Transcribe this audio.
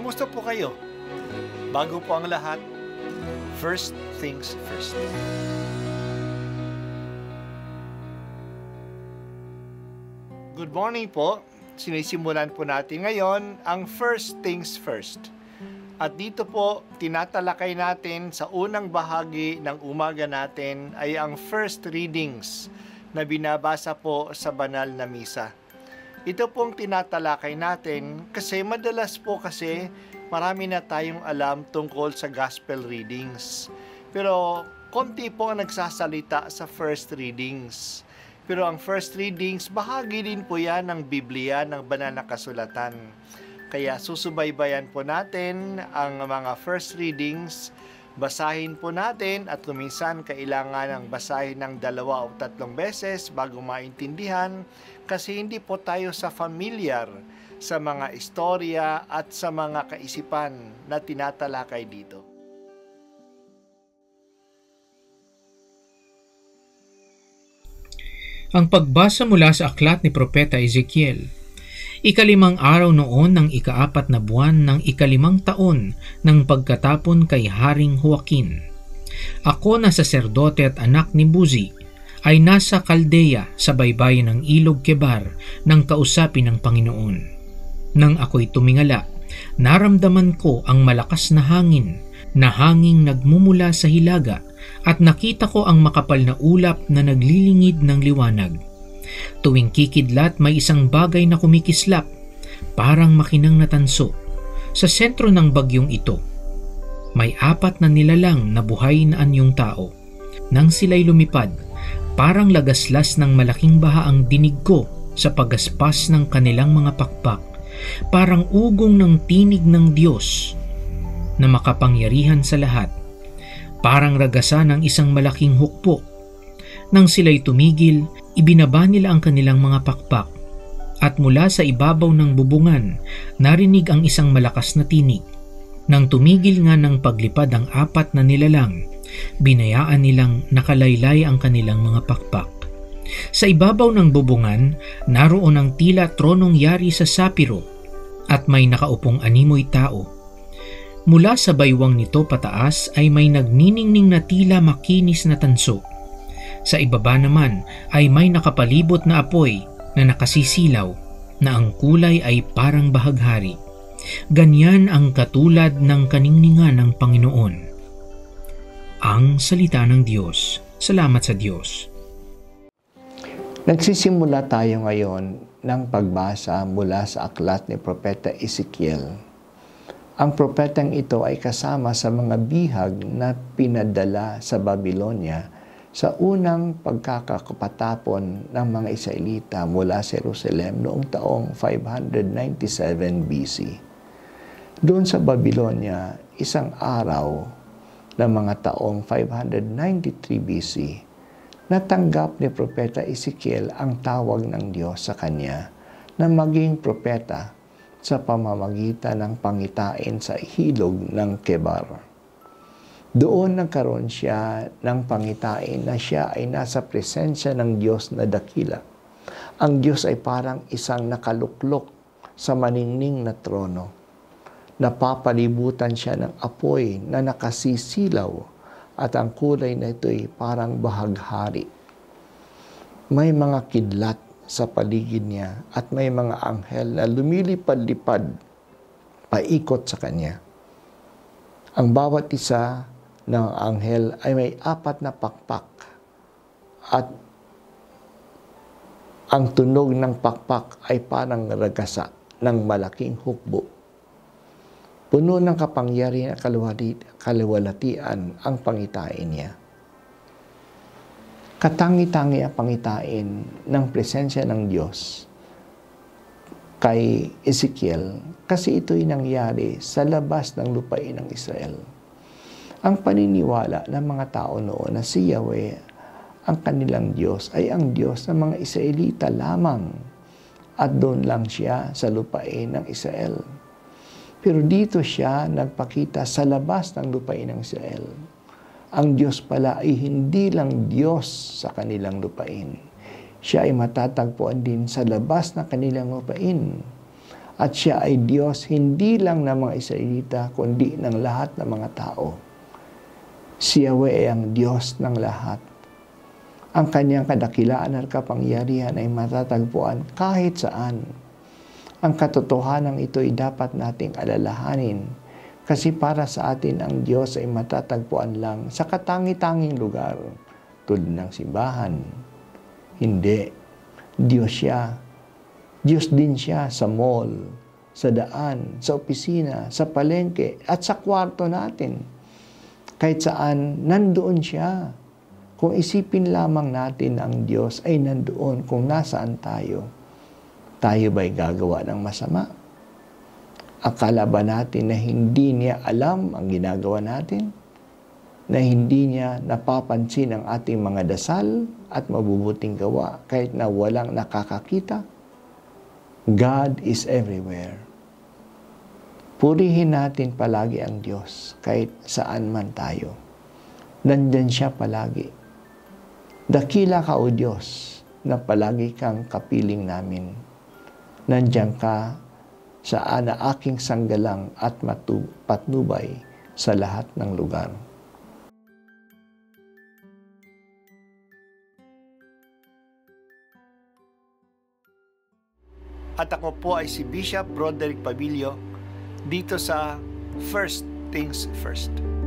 Kumusta po kayo? Bago po ang lahat, first things first. Good morning po. Sinisimulan po natin ngayon ang first things first. At dito po, tinatalakay natin sa unang bahagi ng umaga natin ay ang first readings na binabasa po sa banal na misa. Ito pong tinatalakay natin kasi madalas po marami na tayong alam tungkol sa gospel readings. Pero konti po ang nagsasalita sa first readings. Pero ang first readings, bahagi din po yan ng Biblia, ng banal na kasulatan. Kaya susubaybayan po natin ang mga first readings, basahin po natin at kuminsan kailangan ng basahin ng 2 o 3 beses bago maintindihan kasi hindi po tayo familiar sa mga istorya at sa mga kaisipan na tinatalakay dito. Ang pagbasa mula sa aklat ni Propeta Ezekiel. 5 araw noon ng 4 na buwan ng 5 taon ng pagkatapon kay Haring Joaquin. Ako na saserdote at anak ni Buzi ay nasa Kaldea sa baybayin ng Ilog Kebar nang kausapin ng Panginoon. Nang ako'y tumingala, naramdaman ko ang malakas na hanging nagmumula sa hilaga at nakita ko ang makapal na ulap na naglilingid ng liwanag. Tuwing kikidlat may isang bagay na kumikislap, parang makinang na tanso. Sa sentro ng bagyong ito, may 4 na nilalang na buhay na anyong tao. Nang sila'y lumipad, parang lagaslas ng malaking baha ang dinig ko sa pagaspas ng kanilang mga pakpak, parang ugong ng tinig ng Diyos na makapangyarihan sa lahat. Parang ragasan ng isang malaking hukbo. Nang sila'y tumigil, ibinaba nila ang kanilang mga pakpak at mula sa ibabaw ng bubungan, narinig ang isang malakas na tinig. Nang tumigil nga ng paglipad ang 4 na nilalang, binayaan nilang nakalaylay ang kanilang mga pakpak. Sa ibabaw ng bubungan, naroon ang tila tronong yari sa sapiro at may nakaupong animoy tao. Mula sa baywang nito pataas ay may nagniningning na tila makinis na tanso. Sa ibaba naman ay may nakapalibot na apoy na nakasisilaw na ang kulay ay parang bahaghari. Ganyan ang katulad ng kaningningan ng Panginoon. Ang salita ng Diyos. Salamat sa Diyos. Nagsisimula tayo ngayon ng pagbasa mula sa aklat ni Propeta Ezekiel. Ang propetang ito ay kasama sa mga bihag na pinadala sa Babylonia sa unang pagkakapatapon ng mga Israelita mula sa Jerusalem noong taong 597 BC. Doon sa Babylonia, isang araw ng mga taong 593 BC, natanggap ni Propeta Ezekiel ang tawag ng Diyos sa kanya na maging propeta sa pamamagitan ng pangitain sa hilog ng Kebar. Doon nagkaroon siya ng pangitain na siya ay nasa presensya ng Diyos na dakila. Ang Diyos ay parang isang nakaluklok sa maningning na trono. Napapalibutan siya ng apoy na nakasisilaw at ang kulay na ito ay parang bahaghari. May mga kidlat sa paligid niya at may mga anghel na lumilipad-lipad paikot sa kanya. Ang bawat isa ng anghel ay may 4 na pakpak at ang tunog ng pakpak ay parang ragasa ng malaking hukbo. Puno ng kapangyarihan at kaluwalhatian ang pangitain niya. Katangi-tangi ang pangitain ng presensya ng Diyos kay Ezekiel kasi ito'y nangyari sa labas ng lupain ng Israel. Ang paniniwala ng mga tao noon na si Yahweh, ang kanilang Diyos, ay ang Diyos ng mga Israelita lamang at doon lang siya sa lupain ng Israel. Pero dito siya nagpakita sa labas ng lupain ng Israel. Ang Diyos pala ay hindi lang Diyos sa kanilang lupain. Siya ay matatagpuan din sa labas ng kanilang lupain. At siya ay Diyos hindi lang ng mga Israelita, kundi ng lahat ng mga tao. Si Yahweh ay ang Diyos ng lahat. Ang kanyang kadakilaan at kapangyarihan ay matatagpuan kahit saan. Ang katotohanan ito ay dapat nating alalahanin kasi para sa atin ang Diyos ay matatagpuan lang sa katangi-tanging lugar tulad ng simbahan. Hindi. Diyos siya. Diyos din siya sa mall, sa daan, sa opisina, sa palengke, at sa kwarto natin. Kahit saan, nandoon siya. Kung isipin lamang natin ang Diyos ay nandoon kung nasaan tayo. Tayo ba'y gagawa ng masama? Akala ba natin na hindi niya alam ang ginagawa natin? Na hindi niya napapansin ang ating mga dasal at mabubuting gawa kahit na walang nakakakita? God is everywhere. Purihin natin palagi ang Diyos kahit saan man tayo. Nandyan siya palagi. Dakila ka o Diyos na palagi kang kapiling namin. Nandyan ka sa aking sanggalang at patnubay sa lahat ng lugar. At ako po ay si Bishop Broderick Pabilio dito sa First Things First.